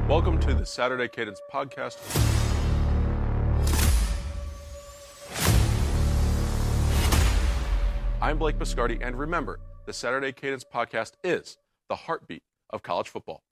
Welcome to the Saturday Cadence podcast. I'm Blake Biscardi, and remember, the Saturday Cadence podcast is the heartbeat of college football.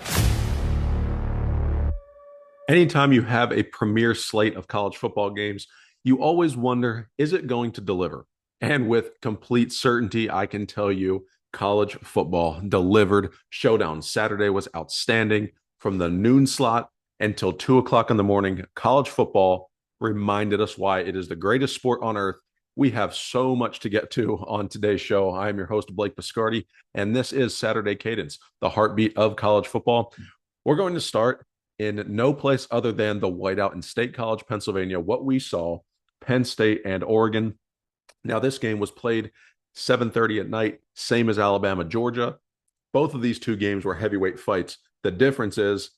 Anytime you have a premier slate of college football games, you always wonder, is it going to deliver? And with complete certainty, I can tell you, college football delivered. Showdown Saturday was outstanding. From the noon slot until 2 o'clock in the morning, college football reminded us why it is the greatest sport on earth. We have so much to get to on today's show. I am your host, Blake Biscardi, and this is Saturday Cadence, the heartbeat of college football. We're going to start in no place other than the Whiteout in State College, Pennsylvania. What we saw, Penn State and Oregon. Now, this game was played 7:30 at night, same as Alabama, Georgia. Both of these two games were heavyweight fights. The difference is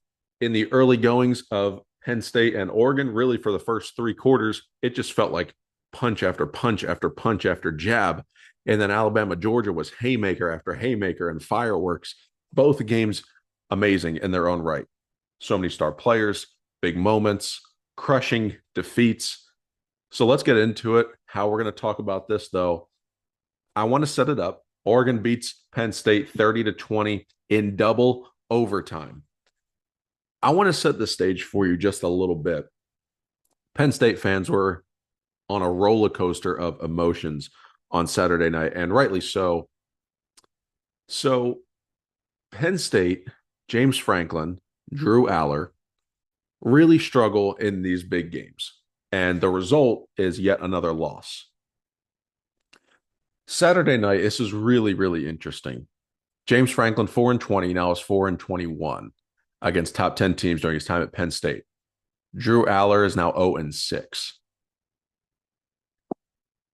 in the early goings of Penn State and Oregon, really for the first three quarters, it just felt like punch after punch after punch after jab. And then Alabama, Georgia was haymaker after haymaker and fireworks. Both games amazing in their own right. So many star players, big moments, crushing defeats. So let's get into it. How we're going to talk about this, though, I want to set it up. Oregon beats Penn State 30-20 in double overtime. I want to set the stage for you just a little bit. Penn State fans were on a roller coaster of emotions on Saturday night, and rightly so. So Penn State, James Franklin, Drew Aller really struggle in these big games, and the result is yet another loss. Saturday night, this is really, really interesting. James Franklin, 4-20, now is 4-21 against top 10 teams during his time at Penn State. Drew Aller is now 0-6.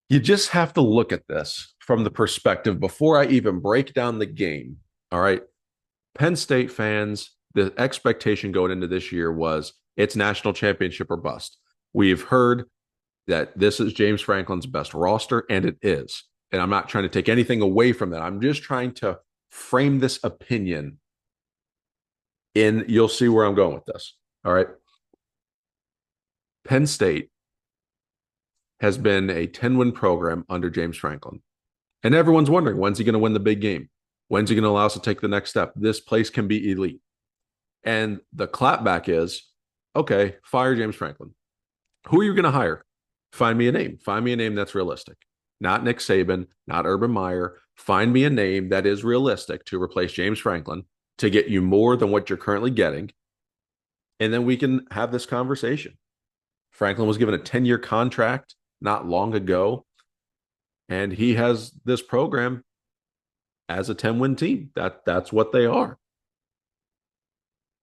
You just have to look at this from the perspective before I even break down the game. All right. Penn State fans, the expectation going into this year was it's national championship or bust. We've heard that this is James Franklin's best roster, and it is. And I'm not trying to take anything away from that. I'm just trying to frame this opinion in, you'll see where I'm going with this. All right. Penn State has been a 10-win program under James Franklin. And everyone's wondering, when's he going to win the big game? When's he going to allow us to take the next step? This place can be elite. And the clapback is, okay, fire James Franklin. Who are you going to hire? Find me a name. Find me a name that's realistic. Not Nick Saban, not Urban Meyer. Find me a name that is realistic to replace James Franklin to get you more than what you're currently getting. And then we can have this conversation. Franklin was given a 10-year contract not long ago, and he has this program as a 10-win team. That's what they are.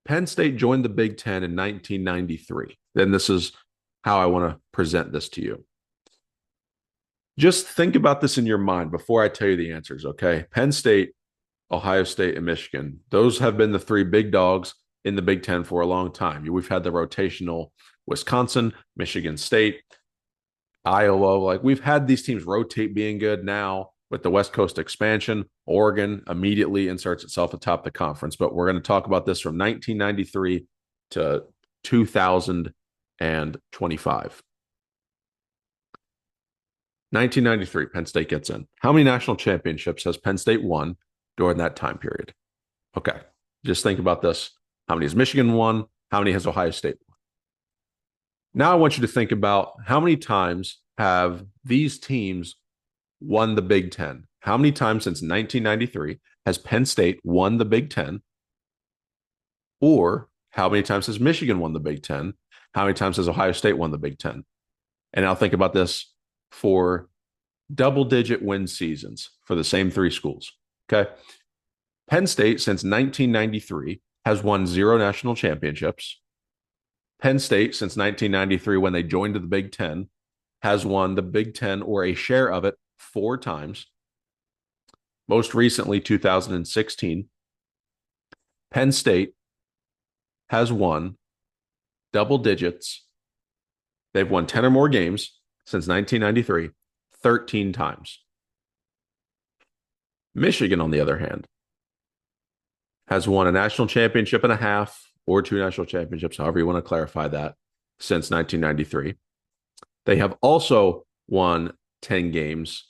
Penn State joined the Big Ten in 1993. Then this is how I want to present this to you. Just think about this in your mind before I tell you the answers, okay? Penn State, Ohio State, and Michigan. Those have been the three big dogs in the Big Ten for a long time. We've had the rotational Wisconsin, Michigan State, Iowa. Like, we've had these teams rotate being good. Now with the West Coast expansion, Oregon immediately inserts itself atop the conference. But we're going to talk about this from 1993 to 2025. 1993, Penn State gets in. How many national championships has Penn State won during that time period? Okay, just think about this. How many has Michigan won? How many has Ohio State won? Now I want you to think about how many times have these teams won the Big Ten? How many times since 1993 has Penn State won the Big Ten? Or how many times has Michigan won the Big Ten? How many times has Ohio State won the Big Ten? And I'll think about this for double-digit win seasons for the same three schools, okay? Penn State, since 1993, has won 0 national championships. Penn State, since 1993, when they joined the Big Ten, has won the Big Ten or a share of it 4 times. Most recently, 2016. Penn State has won double digits. They've won 10 or more games since 1993, 13 times. Michigan, on the other hand, has won a national championship and a half, or 2 national championships, however you want to clarify that, since 1993. They have also won 10 games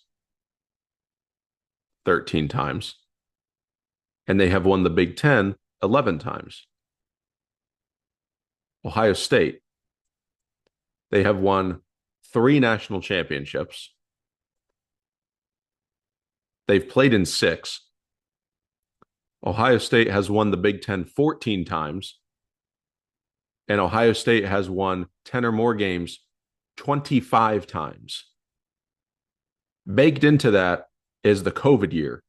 13 times, and they have won the Big Ten 11 times. Ohio State, they have won 3 national championships. They've played in 6. Ohio State has won the Big Ten 14 times, and Ohio State has won 10 or more games 25 times. Baked into that is the COVID year.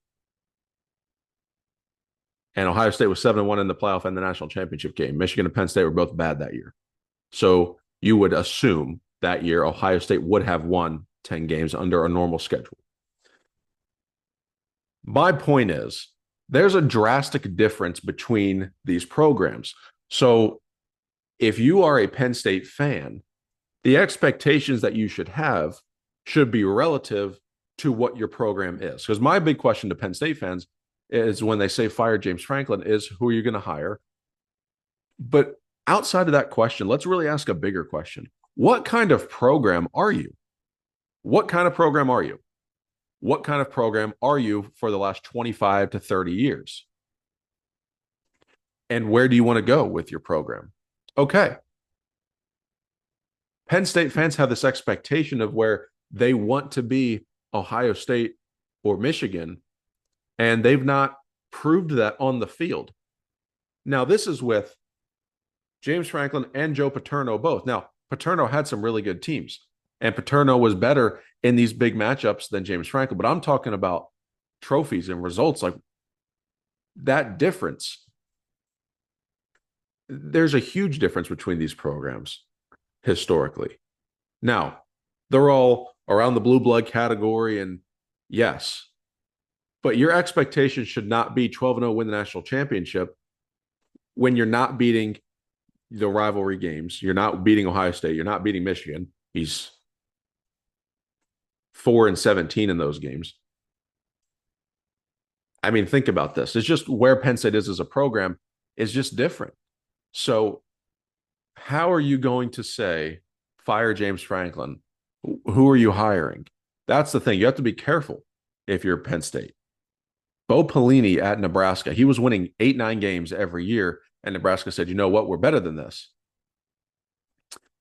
And Ohio State was 7-1 in the playoff and the national championship game. Michigan and Penn State were both bad that year. So you would assume that year Ohio State would have won 10 games under a normal schedule. My point is, there's a drastic difference between these programs. So if you are a Penn State fan, the expectations that you should have should be relative to what your program is. Because my big question to Penn State fans is when they say fire James Franklin is, who are you going to hire? But outside of that question, let's really ask a bigger question. What kind of program are you? What kind of program are you? What kind of program are you for the last 25 to 30 years? And where do you want to go with your program? Okay. Penn State fans have this expectation of where they want to be Ohio State or Michigan, and they've not proved that on the field. Now, this is with James Franklin and Joe Paterno both. Now, Paterno had some really good teams, and Paterno was better in these big matchups than James Franklin. But I'm talking about trophies and results. Like, that difference, there's a huge difference between these programs historically. Now, they're all around the blue blood category, and yes, but your expectation should not be 12-0 win the national championship when you're not beating the rivalry games. You're not beating Ohio State. You're not beating Michigan. He's 4-17 in those games. I mean, think about this. It's just where Penn State is as a program is just different. So how are you going to say, fire James Franklin? Who are you hiring? That's the thing. You have to be careful if you're Penn State. Bo Pelini at Nebraska, he was winning 8-9 games every year, and Nebraska said, you know what, we're better than this.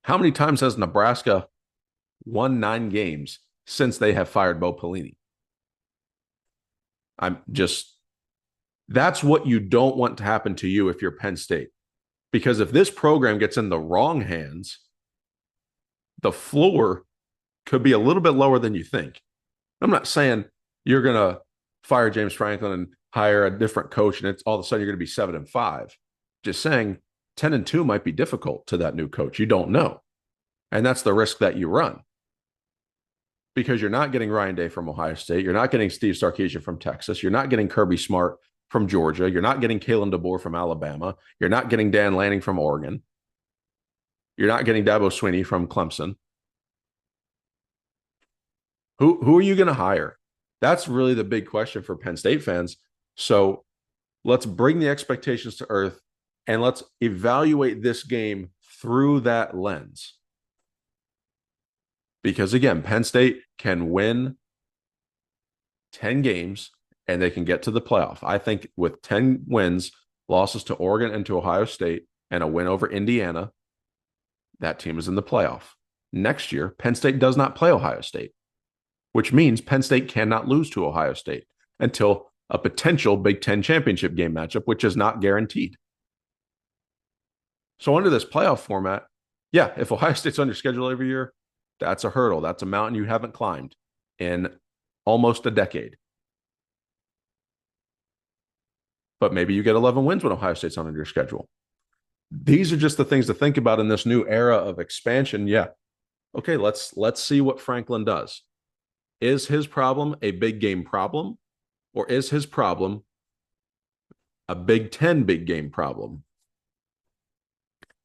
How many times has Nebraska won 9 games since they have fired Bo Pelini? That's what you don't want to happen to you if you're Penn State. Because if this program gets in the wrong hands, the floor could be a little bit lower than you think. I'm not saying you're going to fire James Franklin and hire a different coach and it's all of a sudden you're going to be 7-5. Just saying 10-2 might be difficult to that new coach. You don't know. And that's the risk that you run. Because you're not getting Ryan Day from Ohio State. You're not getting Steve Sarkisian from Texas. You're not getting Kirby Smart from Georgia. You're not getting Kalen DeBoer from Alabama. You're not getting Dan Lanning from Oregon. You're not getting Dabo Swinney from Clemson. Who are you going to hire? That's really the big question for Penn State fans. So let's bring the expectations to earth and let's evaluate this game through that lens. Because again, Penn State can win 10 games and they can get to the playoff. I think with 10 wins, losses to Oregon and to Ohio State, and a win over Indiana, that team is in the playoff. Next year, Penn State does not play Ohio State, which means Penn State cannot lose to Ohio State until a potential Big Ten championship game matchup, which is not guaranteed. So under this playoff format, yeah, if Ohio State's on your schedule every year, that's a hurdle. That's a mountain you haven't climbed in almost a decade. But maybe you get 11 wins when Ohio State's on your schedule. These are just the things to think about in this new era of expansion. Yeah. Okay, let's see what Franklin does. Is his problem a big game problem, or is his problem a Big Ten big game problem?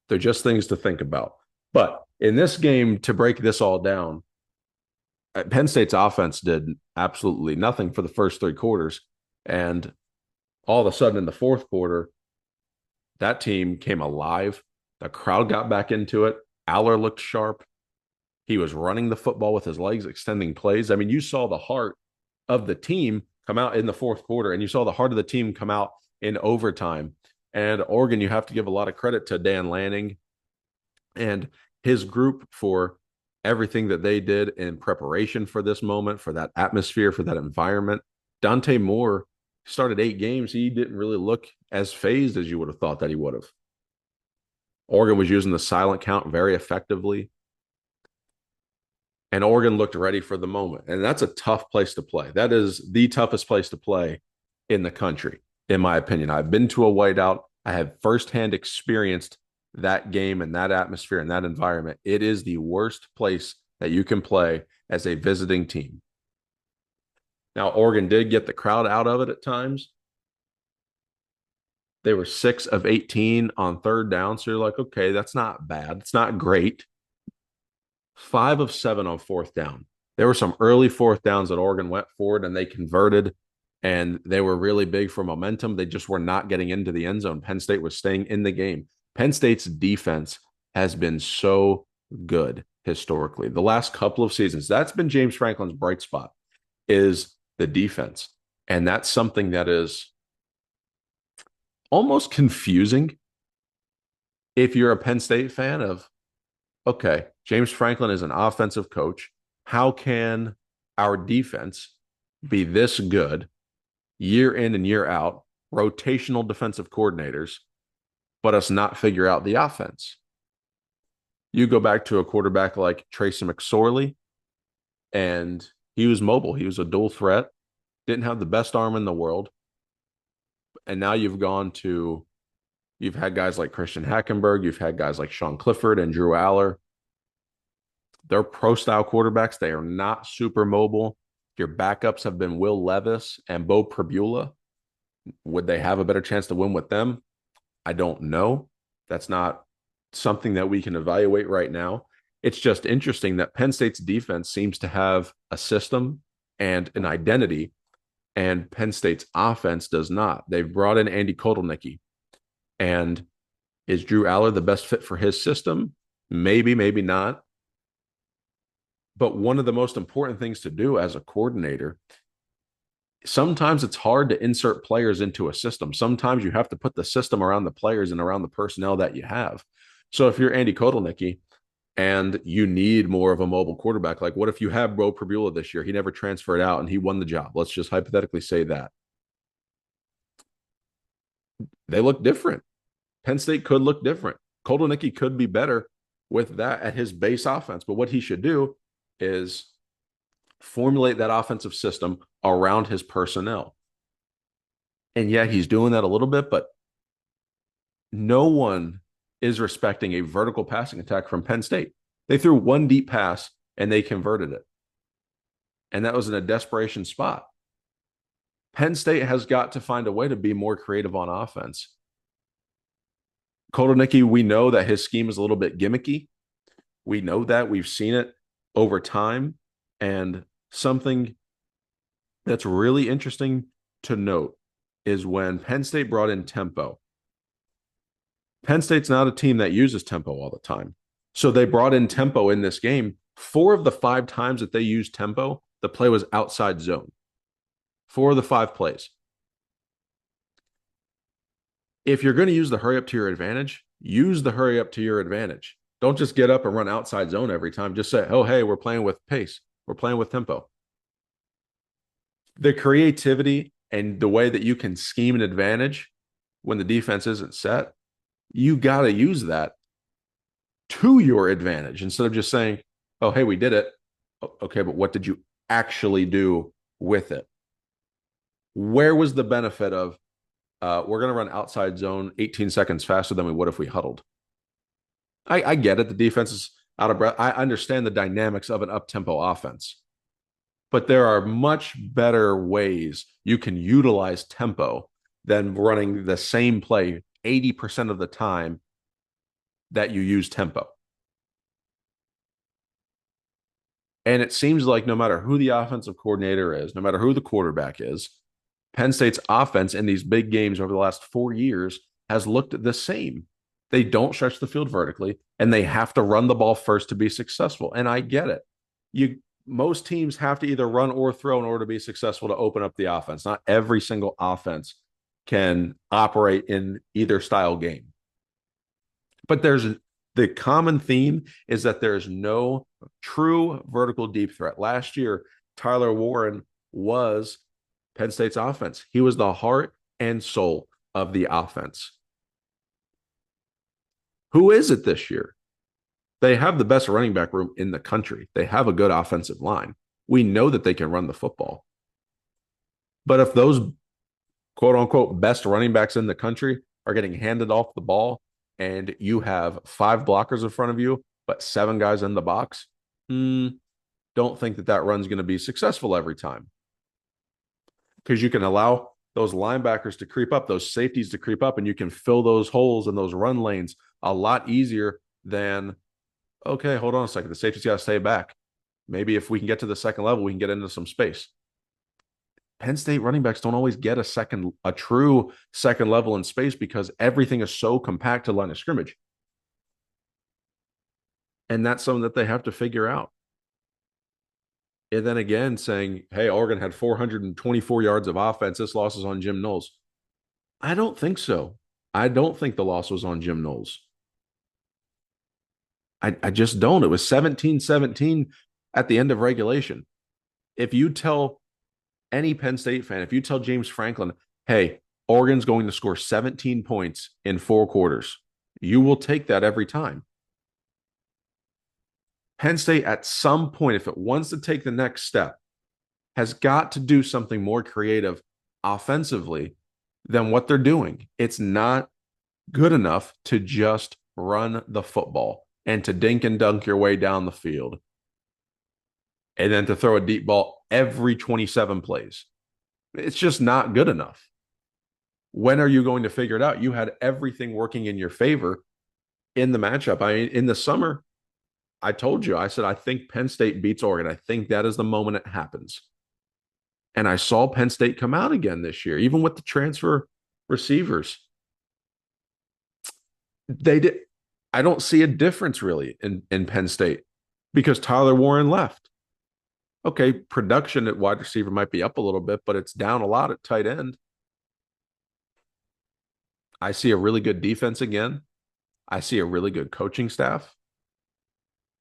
They're just things to think about. But in this game, to break this all down, Penn State's offense did absolutely nothing for the first 3 quarters. And all of a sudden in the fourth quarter, That team came alive. The crowd got back into it. Aller looked sharp. He was running the football with his legs, extending plays. I mean, you saw the heart of the team come out in the fourth quarter, and you saw the heart of the team come out in overtime. And Oregon, you have to give a lot of credit to Dan Lanning and his group for everything that they did in preparation for this moment, for that atmosphere, for that environment. Dante Moore started 8 games. He didn't really look as phased as you would have thought that he would have. Oregon was using the silent count very effectively. And Oregon looked ready for the moment. And that's a tough place to play. That is the toughest place to play in the country, in my opinion. I've been to a whiteout. I have firsthand experienced that game and that atmosphere and that environment. It is the worst place that you can play as a visiting team. Now, Oregon did get the crowd out of it at times. They were 6 of 18 on third down. So you're like, okay, that's not bad. It's not great. 5 of 7 on fourth down. There were some early fourth downs that Oregon went forward and they converted, and they were really big for momentum. They just were not getting into the end zone. Penn State was staying in the game. Penn State's defense has been so good historically. The last couple of seasons, that's been James Franklin's bright spot, is the defense. And that's something that is almost confusing if you're a Penn State fan of, okay, James Franklin is an offensive coach. How can our defense be this good year in and year out, rotational defensive coordinators, but us not figure out the offense? You go back to a quarterback like Tracy McSorley, and he was mobile. He was a dual threat, didn't have the best arm in the world. And now you've had guys like Christian Hackenberg, you've had guys like Sean Clifford and Drew Aller. They're pro-style quarterbacks. They are not super mobile. Your backups have been Will Levis and Bo Pribula. Would they have a better chance to win with them? I don't know. That's not something that we can evaluate right now. It's just interesting that Penn State's defense seems to have a system and an identity, and Penn State's offense does not. They've brought in Andy Kotelnicki. And is Drew Aller the best fit for his system? Maybe, maybe not. But one of the most important things to do as a coordinator, sometimes it's hard to insert players into a system. Sometimes you have to put the system around the players and around the personnel that you have. So if you're Andy Kotelnicki and you need more of a mobile quarterback, like what if you have Bo Pribula this year? He never transferred out and he won the job. Let's just hypothetically say that. They look different. Penn State could look different. Kotelnicki could be better with that at his base offense. But what he should do is formulate that offensive system around his personnel. And yeah, he's doing that a little bit, but no one is respecting a vertical passing attack from Penn State. They threw one deep pass and they converted it. And that was in a desperation spot. Penn State has got to find a way to be more creative on offense. Kotelnicki, we know that his scheme is a little bit gimmicky. We know that. We've seen it over time. And something that's really interesting to note is when Penn State brought in tempo. Penn State's not a team that uses tempo all the time. So they brought in tempo in this game. 4 of the 5 times that they used tempo, the play was outside zone. 4 of the 5 plays. If you're going to use the hurry up to your advantage, use the hurry up to your advantage. Don't just get up and run outside zone every time. Just say, oh, hey, we're playing with pace. We're playing with tempo. The creativity and the way that you can scheme an advantage when the defense isn't set, you got to use that to your advantage instead of just saying, oh, hey, we did it. Okay, but what did you actually do with it? Where was the benefit of we're going to run outside zone 18 seconds faster than we would if we huddled? I get it. The defense is out of breath. I understand the dynamics of an up-tempo offense. But there are much better ways you can utilize tempo than running the same play 80% of the time that you use tempo. And it seems like no matter who the offensive coordinator is, no matter who the quarterback is, Penn State's offense in these big games over the last 4 years has looked the same. They don't stretch the field vertically, and they have to run the ball first to be successful. And I get it. You Most teams have to either run or throw in order to be successful to open up the offense. Not every single offense can operate in either style game. But the common theme is that there's no true vertical deep threat. Last year, Tyler Warren was Penn State's offense. He was the heart and soul of the offense. Who is it this year? They have the best running back room in the country. They have a good offensive line. We know that they can run the football. But if those quote unquote best running backs in the country are getting handed off the ball and you have 5 blockers in front of you, but 7 guys in the box, don't think that run's going to be successful every time. Because you can allow those linebackers to creep up, those safeties to creep up, and you can fill those holes in those run lanes a lot easier than, okay, hold on a second, the safety's got to stay back. Maybe if we can get to the second level, we can get into some space. Penn State running backs don't always get a true second level in space because everything is so compact to line of scrimmage. And that's something that they have to figure out. And then again, saying, hey, Oregon had 424 yards of offense. This loss is on Jim Knowles. I don't think so. I don't think the loss was on Jim Knowles. I just don't. It was 17-17 at the end of regulation. If you tell any Penn State fan, if you tell James Franklin, hey, Oregon's going to score 17 points in 4 quarters, you will take that every time. Penn State, at some point, if it wants to take the next step, has got to do something more creative offensively than what they're doing. It's not good enough to just run the football and to dink and dunk your way down the field and then to throw a deep ball every 27 plays. It's just not good enough. When are you going to figure it out? You had everything working in your favor in the matchup. I mean, in the summer, I told you, I said, I think Penn State beats Oregon. I think that is the moment it happens. And I saw Penn State come out again this year, even with the transfer receivers. They did. I don't see a difference really in Penn State because Tyler Warren left. Okay, production at wide receiver might be up a little bit, but it's down a lot at tight end. I see a really good defense again. I see a really good coaching staff.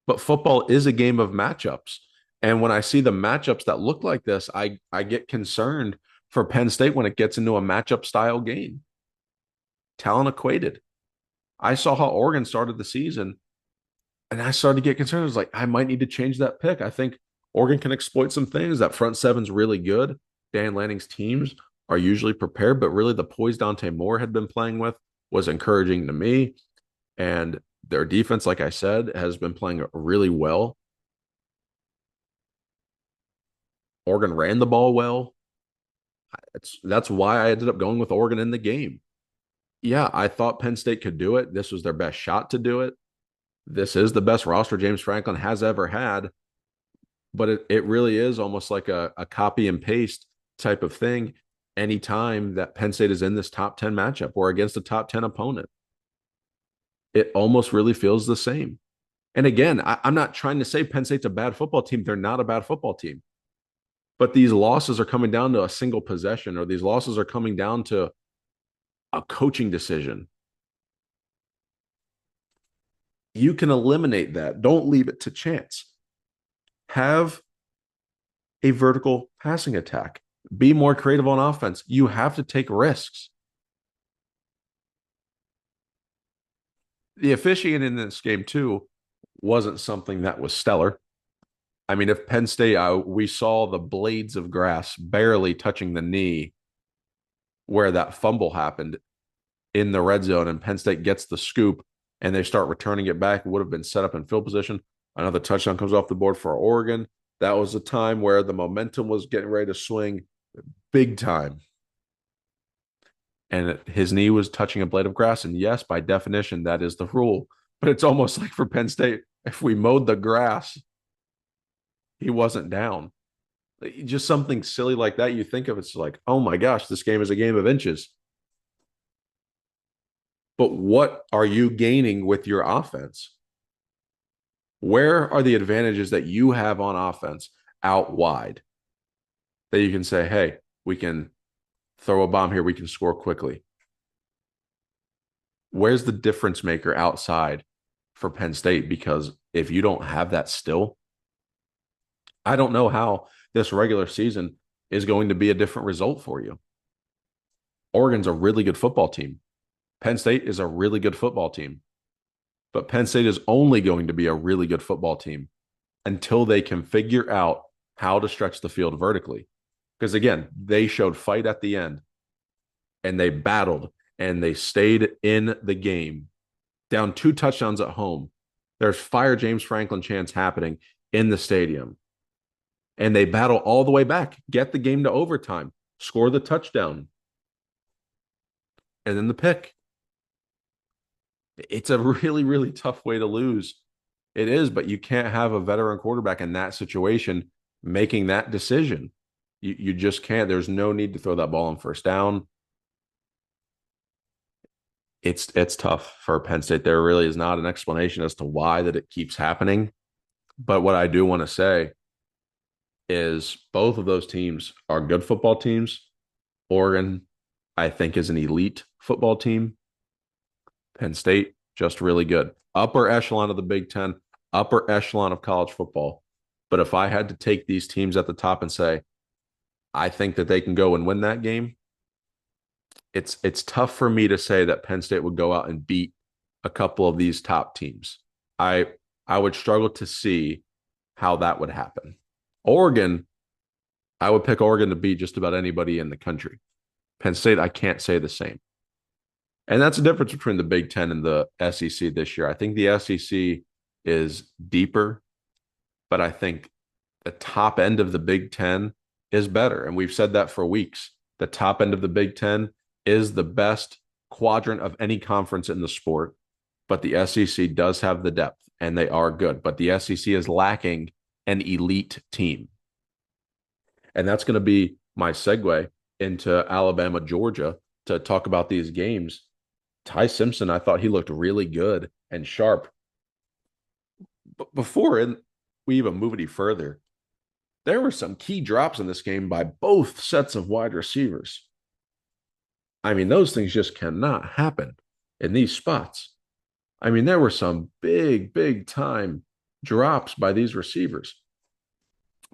But football is a game of matchups. And when I see the matchups that look like this, I get concerned for Penn State when it gets into a matchup style game. Talent equated. I saw how Oregon started the season, and I started to get concerned. I was like, I might need to change that pick. I think Oregon can exploit some things. That front seven's really good. Dan Lanning's teams are usually prepared, but really the poise Dante Moore had been playing with was encouraging to me. And their defense, like I said, has been playing really well. Oregon ran the ball well. That's why I ended up going with Oregon in the game. Yeah, I thought Penn State could do it. This was their best shot to do it. This is the best roster James Franklin has ever had. But it really is almost like a copy and paste type of thing anytime that Penn State is in this top 10 matchup or against a top 10 opponent. It almost really feels the same. And again, I'm not trying to say Penn State's a bad football team. They're not a bad football team. But these losses are coming down to a single possession, or these losses are coming down to a coaching decision. You can eliminate that. Don't leave it to chance. Have a vertical passing attack. Be more creative on offense. You have to take risks. The officiating in this game, too, wasn't something that was stellar. I mean, if Penn State, we saw the blades of grass barely touching the knee where that fumble happened in the red zone, and Penn State gets the scoop and they start returning it back. It would have been set up in field position. Another touchdown comes off the board for Oregon. That was a time where the momentum was getting ready to swing big time. And his knee was touching a blade of grass. And yes, by definition, that is the rule. But it's almost like for Penn State, if we mowed the grass, he wasn't down. Just something silly like that. You think of it's like, oh my gosh, this game is a game of inches. But what are you gaining with your offense? Where are the advantages that you have on offense out wide that you can say, hey, we can throw a bomb here, we can score quickly? Where's the difference maker outside for Penn State? Because if you don't have that still, I don't know how this regular season is going to be a different result for you. Oregon's a really good football team. Penn State is a really good football team. But Penn State is only going to be a really good football team until they can figure out how to stretch the field vertically. Because again, they showed fight at the end and they battled and they stayed in the game. Down 2 touchdowns at home. There's fire James Franklin chants happening in the stadium. And they battle all the way back, get the game to overtime, score the touchdown, and then the pick. It's a really, really tough way to lose. It is, but you can't have a veteran quarterback in that situation making that decision. You just can't. There's no need to throw that ball on first down. It's tough for Penn State. There really is not an explanation as to why that it keeps happening. But what I do want to say is both of those teams are good football teams. Oregon, I think, is an elite football team. Penn State, just really good. Upper echelon of the Big Ten, upper echelon of college football. But if I had to take these teams at the top and say, I think that they can go and win that game, it's tough for me to say that Penn State would go out and beat a couple of these top teams. I would struggle to see how that would happen. Oregon, I would pick Oregon to beat just about anybody in the country. Penn State, I can't say the same. And that's the difference between the Big Ten and the SEC this year. I think the SEC is deeper, but I think the top end of the Big Ten is better. And we've said that for weeks. The top end of the Big Ten is the best quadrant of any conference in the sport, but the SEC does have the depth and they are good. But the SEC is lacking an elite team. And that's going to be my segue into Alabama, Georgia to talk about these games. Ty Simpson, I thought he looked really good and sharp. But before we even move any further, there were some key drops in this game by both sets of wide receivers. I mean, those things just cannot happen in these spots. I mean, there were some big, big time drops by these receivers.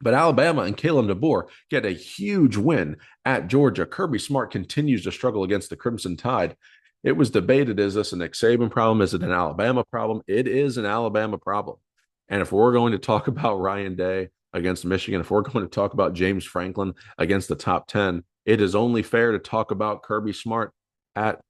But Alabama and Kalen DeBoer get a huge win at Georgia. Kirby Smart continues to struggle against the Crimson Tide. It was debated, is this a Nick Saban problem? Is it an Alabama problem? It is an Alabama problem. And if we're going to talk about Ryan Day against Michigan, if we're going to talk about James Franklin against the top 10, it is only fair to talk about Kirby Smart at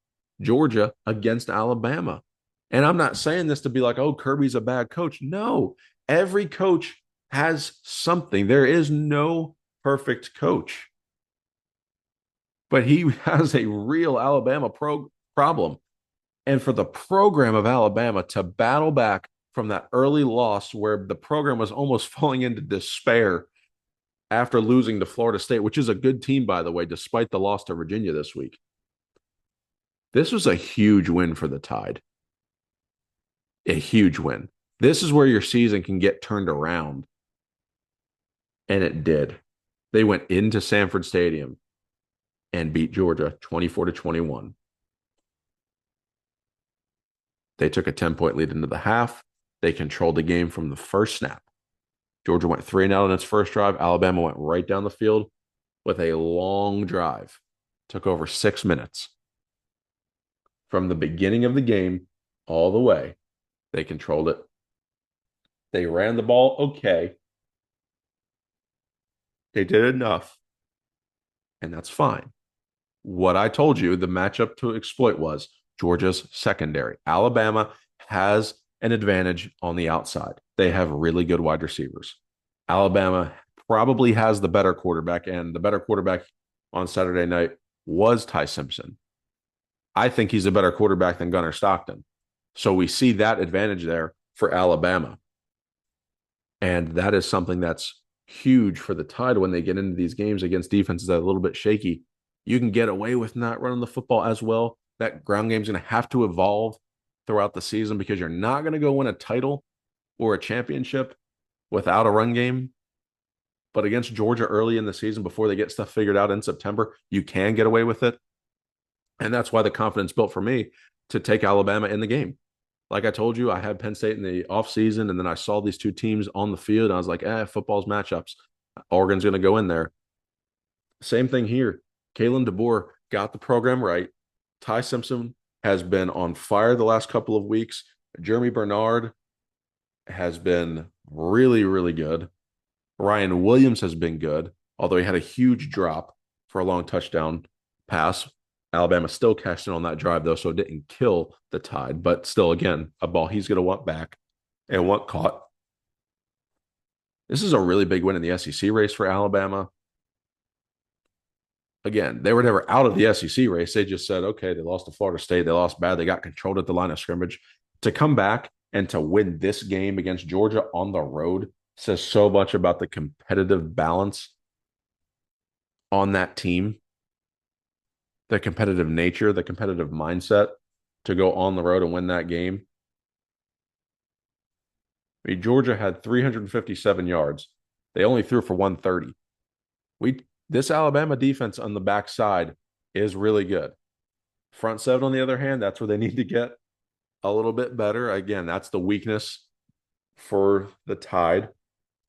Georgia against Alabama. And I'm not saying this to be like, oh, Kirby's a bad coach. No, every coach has something. There is no perfect coach. But he has a real Alabama problem. And for the program of Alabama to battle back from that early loss where the program was almost falling into despair after losing to Florida State, which is a good team, by the way, despite the loss to Virginia this week. This was a huge win for the Tide. A huge win. This is where your season can get turned around. And it did. They went into Sanford Stadium and beat Georgia 24-21. They took a 10-point lead into the half. They controlled the game from the first snap. Georgia went 3-and-out on its first drive. Alabama went right down the field with a long drive. Took over 6 minutes. From the beginning of the game all the way, they controlled it. They ran the ball okay. They did enough. And that's fine. What I told you, the matchup to exploit was Georgia's secondary. Alabama has an advantage on the outside. They have really good wide receivers. Alabama probably has the better quarterback, and the better quarterback on Saturday night was Ty Simpson. I think he's a better quarterback than Gunnar Stockton. So we see that advantage there for Alabama. And that is something that's huge for the Tide when they get into these games against defenses that are a little bit shaky. You can get away with not running the football as well That ground game is going to have to evolve throughout the season because you're not going to go win a title or a championship without a run game. But against Georgia early in the season, before they get stuff figured out in September, you can get away with it. And that's why the confidence built for me to take Alabama in the game. Like I told you, I had Penn State in the offseason, and then I saw these two teams on the field, and I was like, football's matchups. Oregon's going to go in there. Same thing here. Kalen DeBoer got the program right. Ty Simpson has been on fire the last couple of weeks. Jeremy Bernard has been really, really good. Ryan Williams has been good, although he had a huge drop for a long touchdown pass. Alabama still cashed in on that drive, though, so it didn't kill the Tide. But still, again, a ball he's going to want back and want caught. This is a really big win in the SEC race for Alabama. Again, they were never out of the SEC race. They just said, okay, they lost to Florida State. They lost bad. They got controlled at the line of scrimmage. To come back and to win this game against Georgia on the road says so much about the competitive balance on that team, the competitive nature, the competitive mindset to go on the road and win that game. I mean, Georgia had 357 yards. They only threw for 130. This Alabama defense on the backside is really good. Front seven, on the other hand, that's where they need to get a little bit better. Again, that's the weakness for the Tide.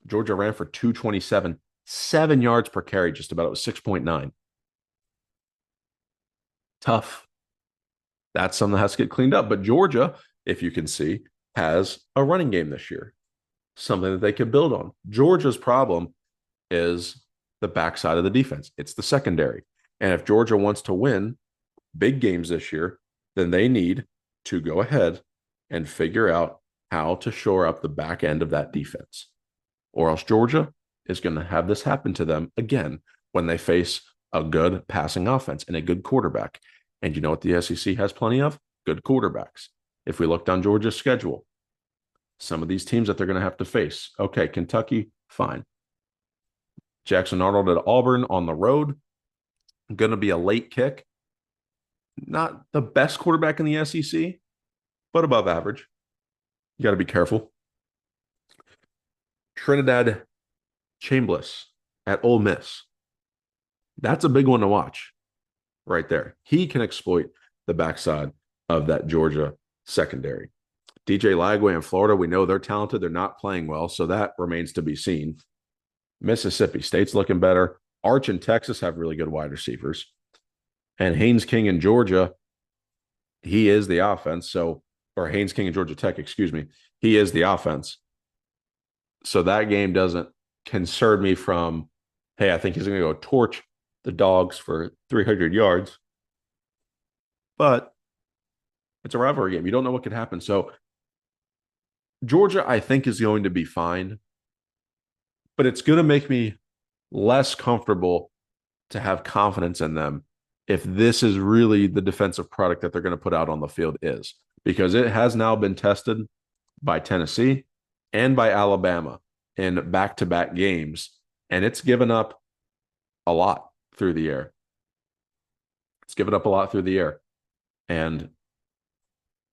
Georgia ran for 227, 7 yards per carry, just about. It was 6.9. Tough. That's something that has to get cleaned up. But Georgia, if you can see, has a running game this year, something that they could build on. Georgia's problem is the backside of the defense. It's the secondary. And if Georgia wants to win big games this year, then they need to go ahead and figure out how to shore up the back end of that defense. Or else Georgia is going to have this happen to them again when they face a good passing offense and a good quarterback. And you know what the SEC has plenty of? Good quarterbacks. If we look down Georgia's schedule, some of these teams that they're going to have to face. Okay, Kentucky, fine. Jackson Arnold at Auburn on the road. Going to be a late kick. Not the best quarterback in the SEC, but above average. You got to be careful. Trinidad Chambliss at Ole Miss. That's a big one to watch right there. He can exploit the backside of that Georgia secondary. DJ Lagway in Florida, we know they're talented. They're not playing well, so that remains to be seen. Mississippi State's looking better. Arch and Texas have really good wide receivers. And Haynes King in Georgia, he is the offense. Or Haynes King in Georgia Tech, excuse me. He is the offense. So that game doesn't concern me from, hey, I think he's going to go torch the Dogs for 300 yards. But it's a rivalry game. You don't know what could happen. So Georgia, I think, is going to be fine. But it's going to make me less comfortable to have confidence in them if this is really the defensive product that they're going to put out on the field is. Because it has now been tested by Tennessee and by Alabama in back-to-back games, and it's given up a lot through the air. It's given up a lot through the air. And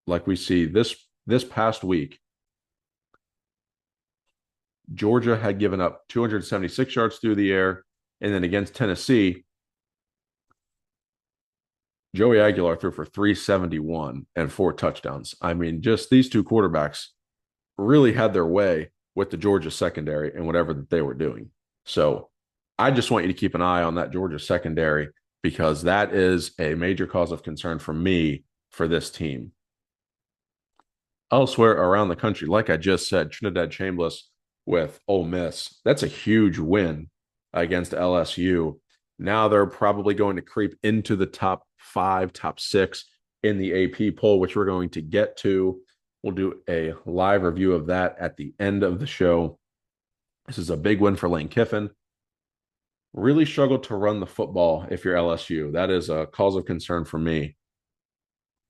like we see this past week, Georgia had given up 276 yards through the air. And then against Tennessee, Joey Aguilar threw for 371 and 4 touchdowns. I mean, just these two quarterbacks really had their way with the Georgia secondary and whatever that they were doing. So I just want you to keep an eye on that Georgia secondary because that is a major cause of concern for me for this team. Elsewhere around the country, like I just said, Trinidad Chambliss with Ole Miss. That's a huge win against LSU. Now they're probably going to creep into the top 5, top 6 in the AP poll, which we're going to get to. We'll do a live review of that at the end of the show. This is a big win for Lane Kiffin. Really struggled to run the football if you're LSU. That is a cause of concern for me.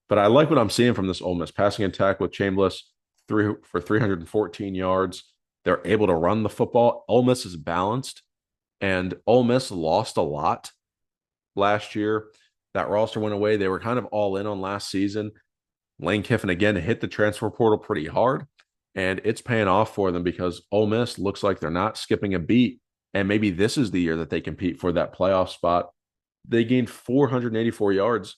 But I like what I'm seeing from this Ole Miss passing attack with Chambliss for 314 yards. They're able to run the football. Ole Miss is balanced, and Ole Miss lost a lot last year That roster went away. They were kind of all in on last season. Lane Kiffin again hit the transfer portal pretty hard, and it's paying off for them because Ole Miss looks like they're not skipping a beat. And maybe this is the year that they compete for that playoff spot. They gained 484 yards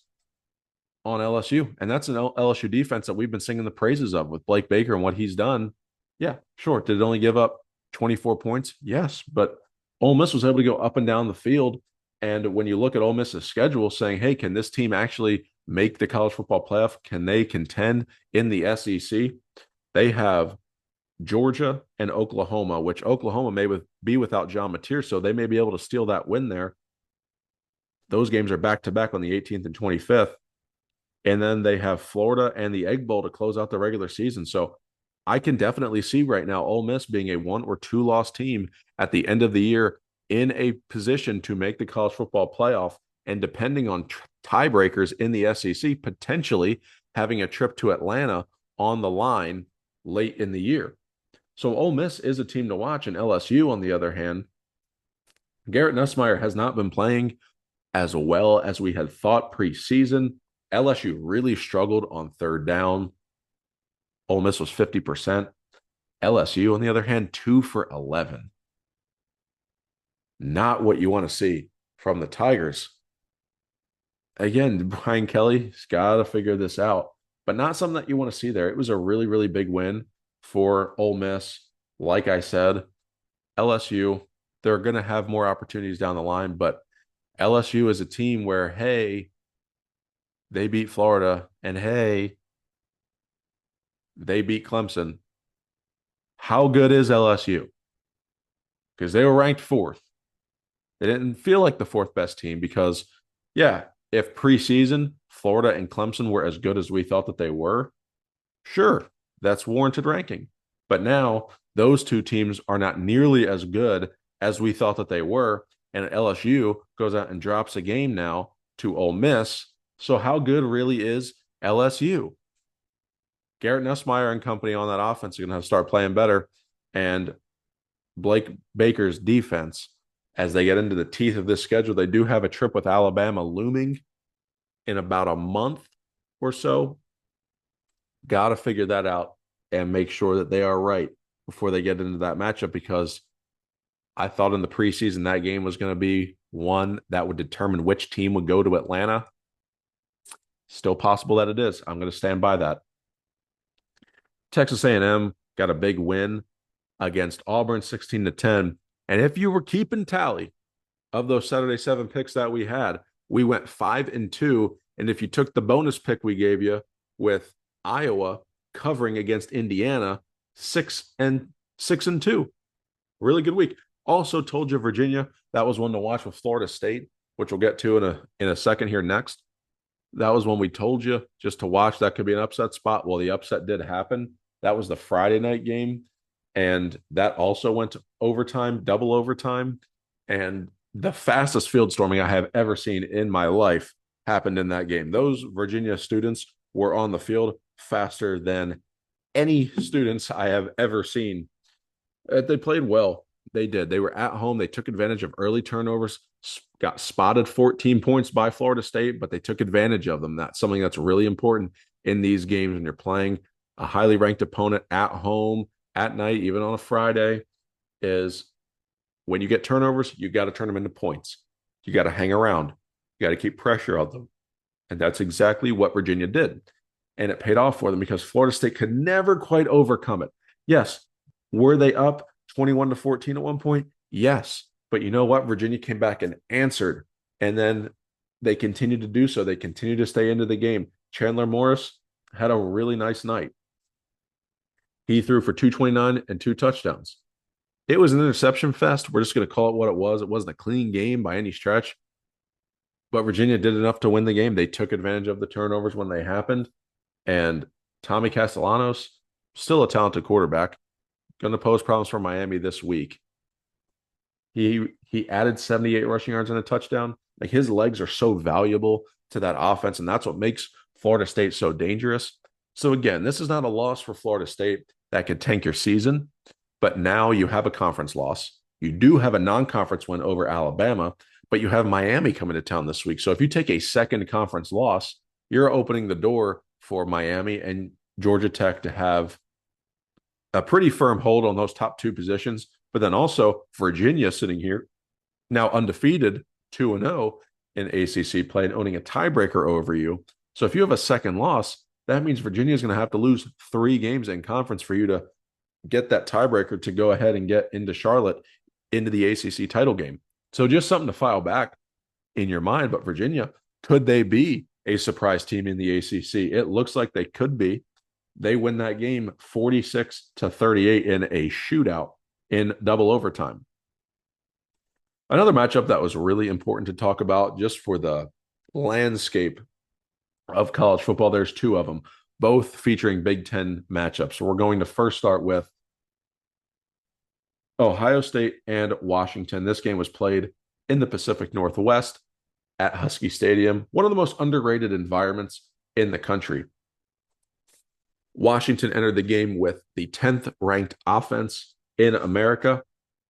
on LSU, and that's an LSU defense that we've been singing the praises of with Blake Baker and what he's done. Yeah, sure. Did it only give up 24 points? Yes, but Ole Miss was able to go up and down the field. And when you look at Ole Miss's schedule, saying, hey, can this team actually make the college football playoff? Can they contend in the SEC? They have Georgia and Oklahoma, which Oklahoma may be without John Mateer, so they may be able to steal that win there. Those games are back-to-back on the 18th and 25th. And then they have Florida and the Egg Bowl to close out the regular season. So I can definitely see right now Ole Miss being a 1 or 2 loss team at the end of the year in a position to make the college football playoff. And depending on tiebreakers in the SEC, potentially having a trip to Atlanta on the line late in the year. So Ole Miss is a team to watch. And LSU, on the other hand, Garrett Nussmeier has not been playing as well as we had thought preseason. LSU really struggled on third down. Ole Miss was 50%. LSU, on the other hand, 2 for 11. Not what you want to see from the Tigers. Again, Brian Kelly's got to figure this out, but not something that you want to see there. It was a really, really big win for Ole Miss. Like I said, LSU, they're going to have more opportunities down the line, but LSU is a team where, hey, they beat Florida, and hey, they beat Clemson. How good is LSU? Because they were ranked 4th. They didn't feel like the 4th best team because, yeah, if preseason Florida and Clemson were as good as we thought that they were, sure, that's warranted ranking. But now those 2 teams are not nearly as good as we thought that they were, and LSU goes out and drops a game now to Ole Miss. So how good really is LSU? Garrett Nussmeier and company on that offense are going to have to start playing better. And Blake Baker's defense, as they get into the teeth of this schedule, they do have a trip with Alabama looming in about a month or so. Got to figure that out and make sure that they are right before they get into that matchup, because I thought in the preseason that game was going to be one that would determine which team would go to Atlanta. Still possible that it is. I'm going to stand by that. Texas A&M got a big win against Auburn, 16-10. And if you were keeping tally of those Saturday 7 picks that we had, we went 5-2. And if you took the bonus pick we gave you with Iowa covering against Indiana, 6-2. Really good week. Also told you Virginia, that was one to watch with Florida State, which we'll get to in a second here next. That was one we told you just to watch. That could be an upset spot. Well, the upset did happen. That was the Friday night game. And that also went to overtime, double overtime. And the fastest field storming I have ever seen in my life happened in that game. Those Virginia students were on the field faster than any students I have ever seen. They played well. They did. They were at home. They took advantage of early turnovers, got spotted 14 points by Florida State, but they took advantage of them. That's something that's really important in these games when you're playing a highly ranked opponent at home, at night, even on a Friday, is when you get turnovers, you got to turn them into points. You got to hang around. You got to keep pressure on them. And that's exactly what Virginia did. And it paid off for them because Florida State could never quite overcome it. Yes, were they up 21-14 at one point? Yes. But you know what? Virginia came back and answered. And then they continued to do so. They continued to stay into the game. Chandler Morris had a really nice night. He threw for 229 and 2 touchdowns. It was an interception fest. We're just going to call it what it was. It wasn't a clean game by any stretch. But Virginia did enough to win the game. They took advantage of the turnovers when they happened. And Tommy Castellanos, still a talented quarterback, going to pose problems for Miami this week. He added 78 rushing yards and a touchdown. Like, his legs are so valuable to that offense, and that's what makes Florida State so dangerous. So again, this is not a loss for Florida State that could tank your season, but now you have a conference loss. You do have a non-conference win over Alabama, but you have Miami coming to town this week. So if you take a second conference loss, you're opening the door for Miami and Georgia Tech to have a pretty firm hold on those top two positions. But then also Virginia sitting here now undefeated 2-0 in ACC play and owning a tiebreaker over you. So if you have a second loss, that means Virginia is going to have to lose 3 games in conference for you to get that tiebreaker to go ahead and get into Charlotte into the ACC title game. So just something to file back in your mind. But Virginia, could they be a surprise team in the ACC? It looks like they could be. They win that game 46-38 in a shootout in double overtime. Another matchup that was really important to talk about just for the landscape of college football, there's 2 of them, both featuring Big Ten matchups. So we're going to first start with Ohio State and Washington. This game was played in the Pacific Northwest at Husky Stadium, one of the most underrated environments in the country. Washington entered the game with the 10th ranked offense in America,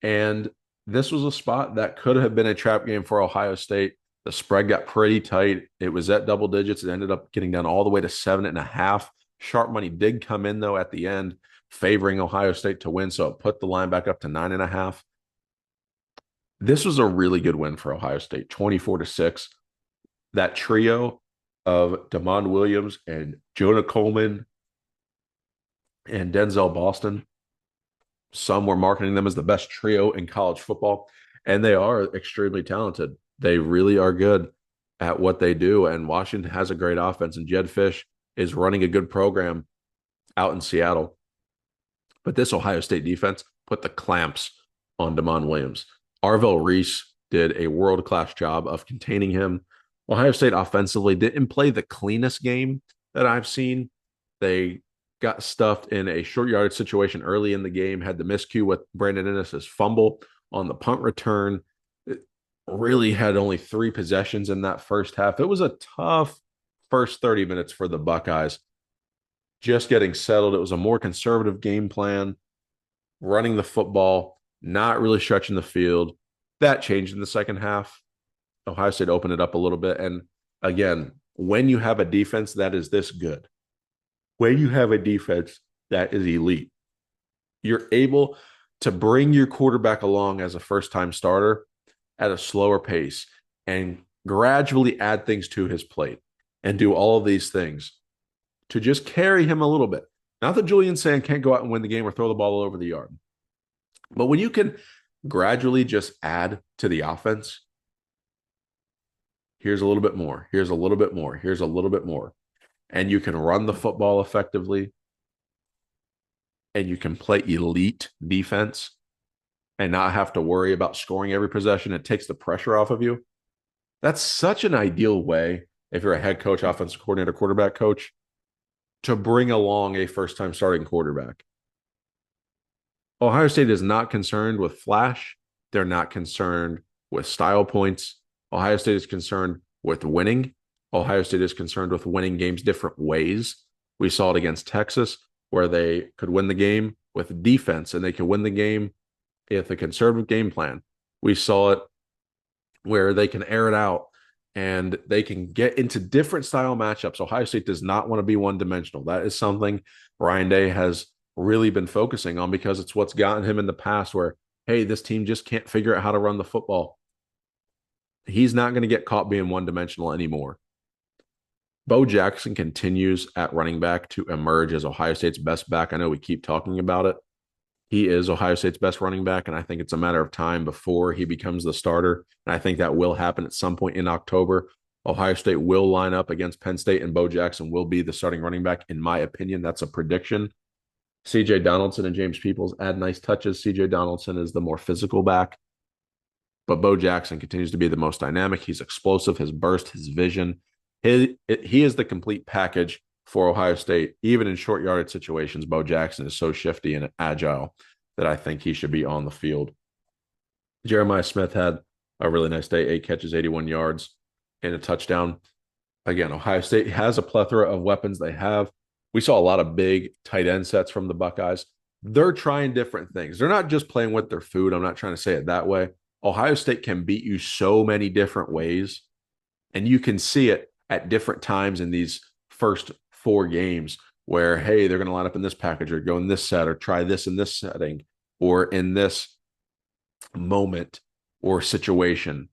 and this was a spot that could have been a trap game for Ohio State. The spread got pretty tight. It was at double digits. It ended up getting down all the way to 7.5. Sharp money did come in, though, at the end, favoring Ohio State to win, so it put the line back up to 9.5. This was a really good win for Ohio State, 24-6. That trio of Damon Williams and Jonah Coleman and Denzel Boston, some were marketing them as the best trio in college football, and they are extremely talented. They really are good at what they do, and Washington has a great offense, and Jed Fish is running a good program out in Seattle. But this Ohio State defense put the clamps on Damon Williams. Arvell Reese did a world-class job of containing him. Ohio State offensively didn't play the cleanest game that I've seen. They got stuffed in a short yardage situation early in the game, had the miscue with Brandon Ennis's fumble on the punt return. It really had only 3 possessions in that first half. It was a tough first 30 minutes for the Buckeyes. Just getting settled. It was a more conservative game plan, running the football, not really stretching the field. That changed in the second half. Ohio State opened it up a little bit. And again, when you have a defense that is this good, when you have a defense that is elite, you're able to bring your quarterback along as a first-time starter at a slower pace and gradually add things to his plate and do all of these things to just carry him a little bit. Not that Julian Sand can't go out and win the game or throw the ball all over the yard. But when you can gradually just add to the offense, here's a little bit more, here's a little bit more, here's a little bit more, and you can run the football effectively, and you can play elite defense and not have to worry about scoring every possession. It takes the pressure off of you. That's such an ideal way, if you're a head coach, offensive coordinator, quarterback coach, to bring along a first-time starting quarterback. Ohio State is not concerned with flash. They're not concerned with style points. Ohio State is concerned with winning. Ohio State is concerned with winning games different ways. We saw it against Texas, where they could win the game with defense, and they could win the game with a conservative game plan. We saw it where they can air it out and they can get into different style matchups. Ohio State does not want to be one-dimensional. That is something Ryan Day has really been focusing on, because it's what's gotten him in the past where, hey, this team just can't figure out how to run the football. He's not going to get caught being one-dimensional anymore. Bo Jackson continues at running back to emerge as Ohio State's best back. I know we keep talking about it. He is Ohio State's best running back, and I think it's a matter of time before he becomes the starter. And I think that will happen at some point in October. Ohio State will line up against Penn State, and Bo Jackson will be the starting running back, in my opinion. That's a prediction. C.J. Donaldson and James Peoples add nice touches. C.J. Donaldson is the more physical back, but Bo Jackson continues to be the most dynamic. He's explosive, his burst, his vision. He is the complete package for Ohio State. Even in short yardage situations, Bo Jackson is so shifty and agile that I think he should be on the field. Jeremiah Smith had a really nice day, 8 catches, 81 yards, and a touchdown. Again, Ohio State has a plethora of weapons. We saw a lot of big tight end sets from the Buckeyes. They're trying different things. They're not just playing with their food. I'm not trying to say it that way. Ohio State can beat you so many different ways, and you can see it at different times in these first four games where, hey, they're going to line up in this package or go in this set or try this in this setting or in this moment or situation.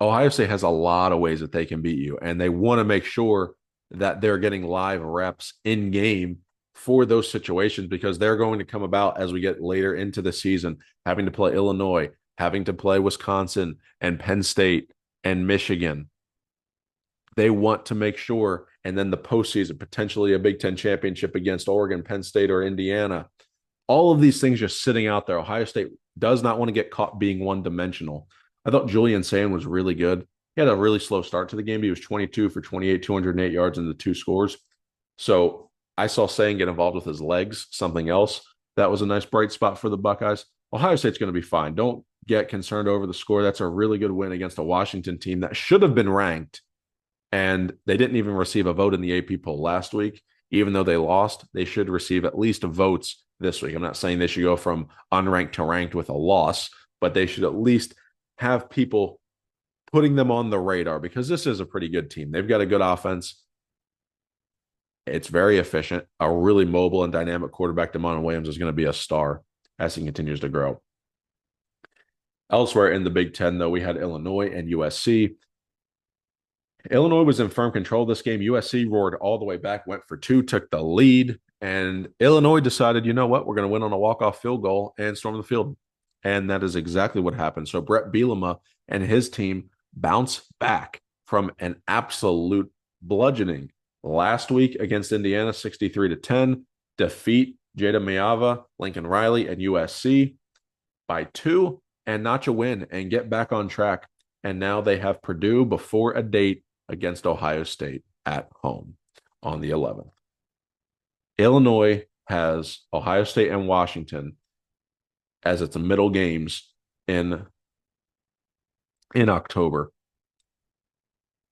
Ohio State has a lot of ways that they can beat you, and they want to make sure that they're getting live reps in game for those situations because they're going to come about as we get later into the season, having to play Illinois, having to play Wisconsin and Penn State and Michigan. They want to make sure, and then the postseason, potentially a Big Ten championship against Oregon, Penn State, or Indiana. All of these things just sitting out there. Ohio State does not want to get caught being one-dimensional. I thought Julian Sand was really good. He had a really slow start to the game. He was 22 for 28, 208 yards in the two scores. So I saw Sand get involved with his legs, something else. That was a nice bright spot for the Buckeyes. Ohio State's going to be fine. Don't get concerned over the score. That's a really good win against a Washington team that should have been ranked. And they didn't even receive a vote in the AP poll last week. Even though they lost, they should receive at least votes this week. I'm not saying they should go from unranked to ranked with a loss, but they should at least have people putting them on the radar because this is a pretty good team. They've got a good offense. It's very efficient. A really mobile and dynamic quarterback, Damon Williams, is going to be a star as he continues to grow. Elsewhere in the Big Ten, though, we had Illinois and USC. Illinois was in firm control of this game. USC roared all the way back, went for two, took the lead, and Illinois decided, you know what, we're going to win on a walk-off field goal and storm the field. And that is exactly what happened. So Brett Bielema and his team bounce back from an absolute bludgeoning last week against Indiana, 63-10, defeat Jada Mayava, Lincoln Riley, and USC by 2 and notch a win and get back on track. And now they have Purdue before a date against Ohio State at home on the 11th. Illinois has Ohio State and Washington as its middle games in October.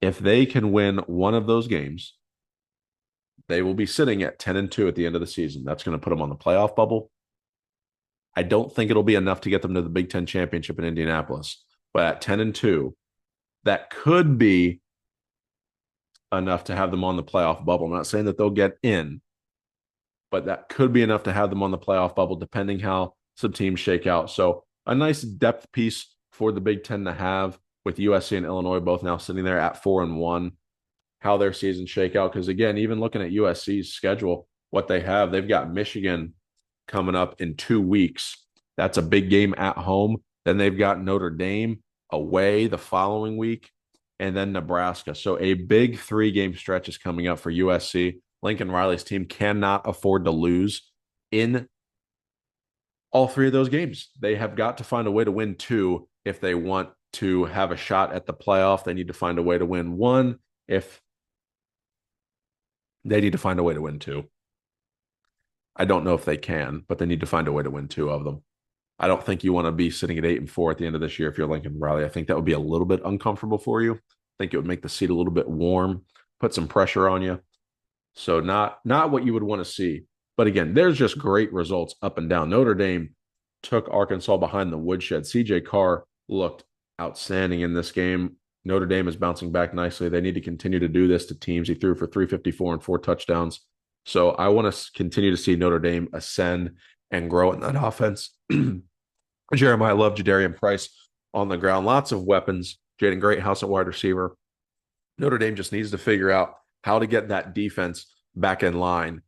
If they can win one of those games, they will be sitting at 10-2 at the end of the season. That's going to put them on the playoff bubble. I don't think it'll be enough to get them to the Big Ten championship in Indianapolis, but at 10-2, that could be enough to have them on the playoff bubble. I'm not saying that they'll get in, but that could be enough to have them on the playoff bubble, depending how some teams shake out. So a nice depth piece for the Big Ten to have with USC and Illinois both now sitting there at 4-1, how their season shake out. Because again, even looking at USC's schedule, what they have, they've got Michigan coming up in 2 weeks. That's a big game at home. Then they've got Notre Dame away the following week, and then Nebraska. So a big 3-game stretch is coming up for USC. Lincoln Riley's team cannot afford to lose in all 3 of those games. They have got to find a way to win 2 if they want to have a shot at the playoff. They need to find a way to win 1 if they need to find a way to win 2. I don't know if they can, but they need to find a way to win 2 of them. I don't think you want to be sitting at 8-4 at the end of this year if you're Lincoln Riley. I think that would be a little bit uncomfortable for you. I think it would make the seat a little bit warm, put some pressure on you. So not what you would want to see. But again, there's just great results up and down. Notre Dame took Arkansas behind the woodshed. CJ Carr looked outstanding in this game. Notre Dame is bouncing back nicely. They need to continue to do this to teams. He threw for 354 and 4 touchdowns. So I want to continue to see Notre Dame ascend and grow in that offense. Jeremiah Love, Jadarian Price on the ground. Lots of weapons. Jaden Greathouse at wide receiver. Notre Dame just needs to figure out how to get that defense back in line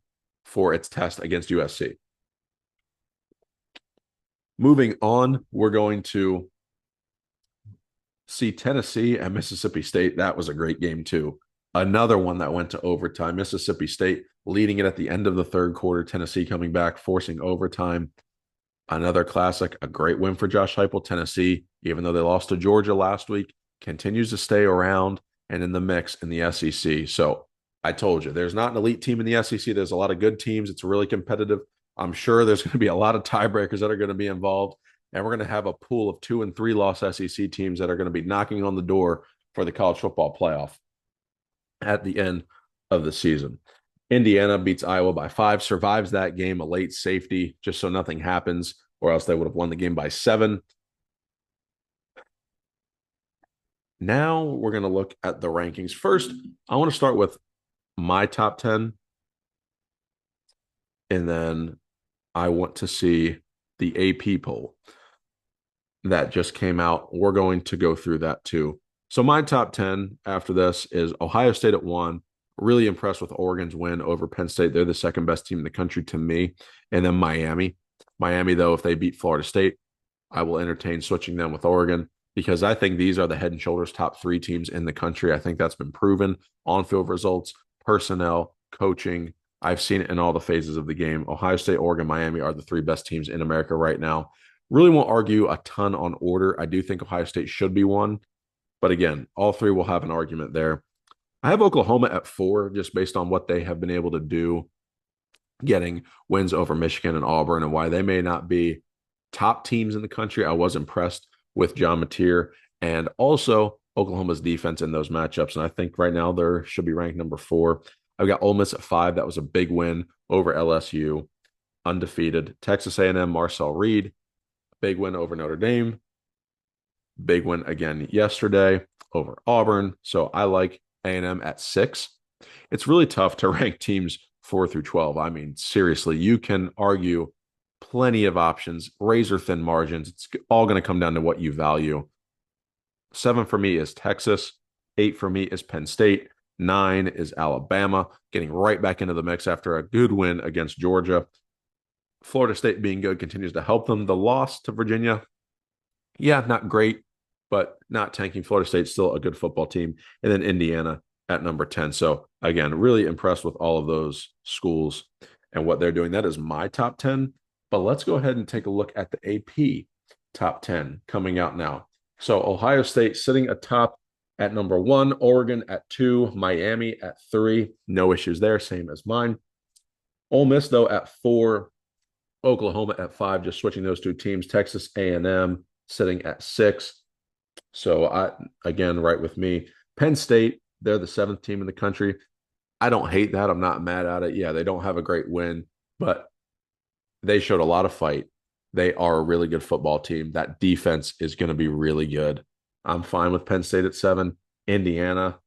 for its test against USC. Moving on, we're going to see Tennessee and Mississippi State. That was a great game too. Another one that went to overtime. Mississippi State leading it at the end of the third quarter. Tennessee coming back, forcing overtime. Another classic, a great win for Josh Heupel. Tennessee, even though they lost to Georgia last week, continues to stay around and in the mix in the SEC. So I told you, there's not an elite team in the SEC. There's a lot of good teams. It's really competitive. I'm sure there's going to be a lot of tiebreakers that are going to be involved. And we're going to have a pool of 2- and 3-loss SEC teams that are going to be knocking on the door for the college football playoff at the end of the season. Indiana beats Iowa by 5, survives that game, a late safety, just so nothing happens, or else they would have won the game by 7. Now we're going to look at the rankings. First, I want to start with my top 10, and then I want to see the AP poll that just came out. We're going to go through that too. So my top 10 after this is Ohio State at 1. Really impressed with Oregon's win over Penn State. They're the second best team in the country to me. And then Miami. Miami, though, if they beat Florida State, I will entertain switching them with Oregon because I think these are the head and shoulders top 3 teams in the country. I think that's been proven on field results, personnel, coaching. I've seen it in all the phases of the game. Ohio State, Oregon, Miami are the 3 best teams in America right now. Really won't argue a ton on order. I do think Ohio State should be 1. But again, all 3 will have an argument there. I have Oklahoma at 4 just based on what they have been able to do, getting wins over Michigan and Auburn, and why they may not be top teams in the country. I was impressed with John Mateer and also Oklahoma's defense in those matchups. And I think right now they should be ranked number 4. I've got Ole Miss at 5. That was a big win over LSU, undefeated. Texas A&M, Marcel Reed, big win over Notre Dame. Big win again yesterday over Auburn. So I like A&M at 6. It's really tough to rank teams 4 through 12. I mean, seriously, you can argue plenty of options, razor thin margins. It's all going to come down to what you value. 7 for me is Texas. 8 for me is Penn State. 9 is Alabama, getting right back into the mix after a good win against Georgia. Florida State being good continues to help them. The loss to Virginia, yeah, not great, but not tanking. Florida State's still a good football team. And then Indiana at number 10. So again, really impressed with all of those schools and what they're doing. That is my top 10. But let's go ahead and take a look at the AP top 10 coming out now. So Ohio State sitting atop at number 1, Oregon at 2, Miami at 3. No issues there, same as mine. Ole Miss, though, at 4, Oklahoma at 5, just switching those 2 teams. Texas A&M sitting at 6. So, again, right with me. Penn State, they're the 7th team in the country. I don't hate that. I'm not mad at it. Yeah, they don't have a great win, but they showed a lot of fight. They are a really good football team. That defense is going to be really good. I'm fine with Penn State at 7. Indiana,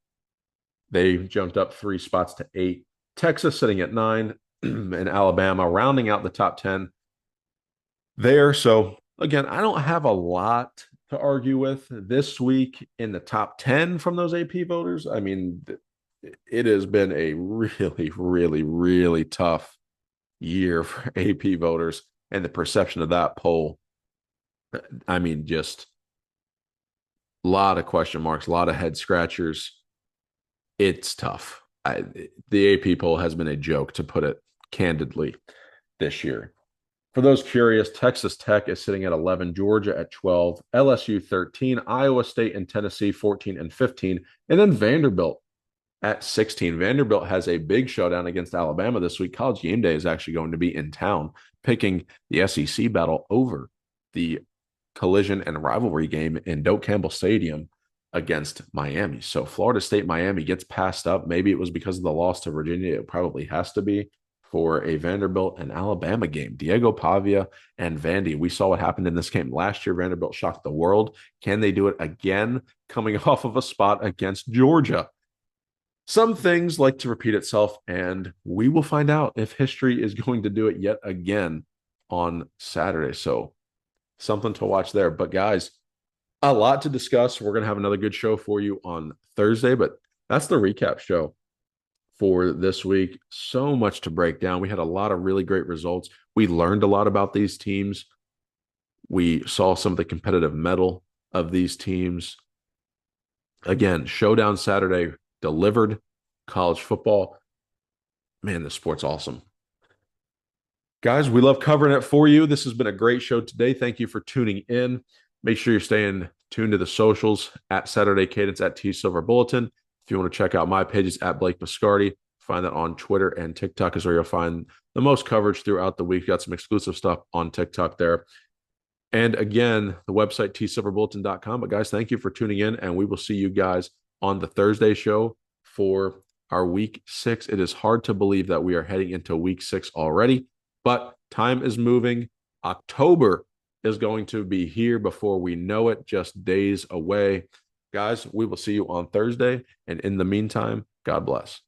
they jumped up 3 spots to 8. Texas sitting at 9, and Alabama rounding out the top 10 there. So, again, I don't have a lot to argue with this week in the top 10 from those AP voters. I mean, it has been a really, really, really tough year for AP voters, and the perception of that poll. I mean, just a lot of question marks, a lot of head scratchers. It's tough. The AP poll has been a joke, to put it candidly, this year. For those curious, Texas Tech is sitting at 11, Georgia at 12, LSU 13, Iowa State and Tennessee 14 and 15, and then Vanderbilt at 16. Vanderbilt has a big showdown against Alabama this week. College Game Day is actually going to be in town, picking the SEC battle over the collision and rivalry game in Doak Campbell Stadium against Miami. So Florida State, Miami gets passed up. Maybe it was because of the loss to Virginia. It probably has to be for a Vanderbilt and Alabama game. Diego Pavia and Vandy. We saw what happened in this game last year. Vanderbilt shocked the world. Can they do it again, coming off of a spot against Georgia? Some things like to repeat itself, and we will find out if history is going to do it yet again on Saturday. So something to watch there. But guys, a lot to discuss. We're going to have another good show for you on Thursday, but that's the recap show for this week. So much to break down. We had a lot of really great results. We learned a lot about these teams. We saw some of the competitive mettle of these teams. Again, Showdown Saturday delivered. College football. Man, this sport's awesome. Guys, we love covering it for you. This has been a great show today. Thank you for tuning in. Make sure you're staying tuned to the socials at Saturday Cadence, at T Silver Bulletin. If you want to check out my pages at Blake Biscardi, find that on Twitter and TikTok is where you'll find the most coverage throughout the week. Got some exclusive stuff on TikTok there. And again, the website, tsilverbulletin.com. But guys, thank you for tuning in, and we will see you guys on the Thursday show for our week 6. It is hard to believe that we are heading into week 6 already, but time is moving. October is going to be here before we know it, just days away. Guys, we will see you on Thursday. And in the meantime, God bless.